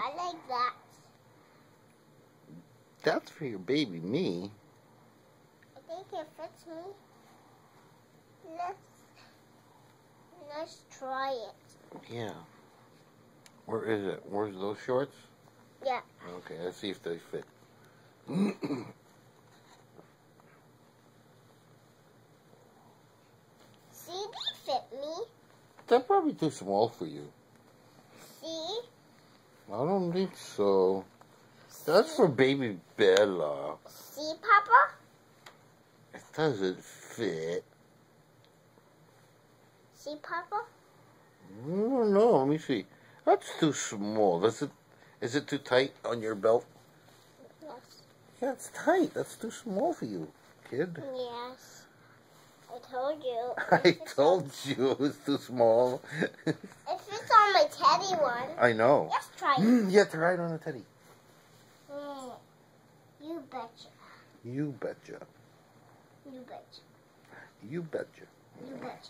I like that. That's for your baby, me. I think it fits me. Let's try it. Yeah. Where is it? Where's those shorts? Yeah. Okay, let's see if they fit. See, they fit me. They're probably too small for you. See? I don't think so. That's for baby Bella. See, Papa? It doesn't fit. See, Papa? I don't know. Let me see. That's too small. Is it too tight on your belt? Yes. Yeah, it's tight. That's too small for you, kid. Yes. I told you. I told you it was too small. It fits on my teddy one. I know. Let's try it. You have to ride on a teddy. You betcha. You betcha. You betcha. You betcha. You betcha.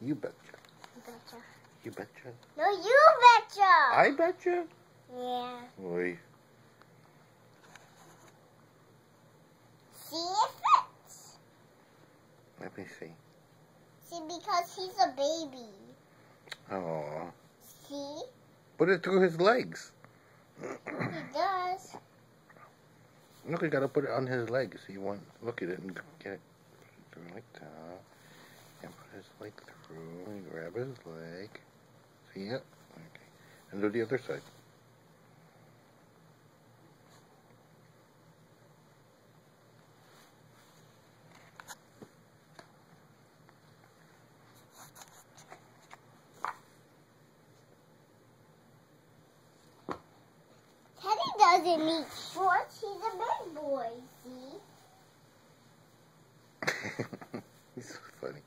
You betcha. You betcha. You betcha. No, you betcha. I betcha. Yeah. Oi. See, it fits. Let me see. See, because he's a baby. Oh. See? Put it through his legs. He does. Look, you gotta put it on his legs. You want look at it and get it through like that. And put his leg through and grab his leg. See it? Okay. And do the other side. Teddy doesn't need shorts. He's a big boy, see? He's so funny.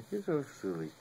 He's so silly.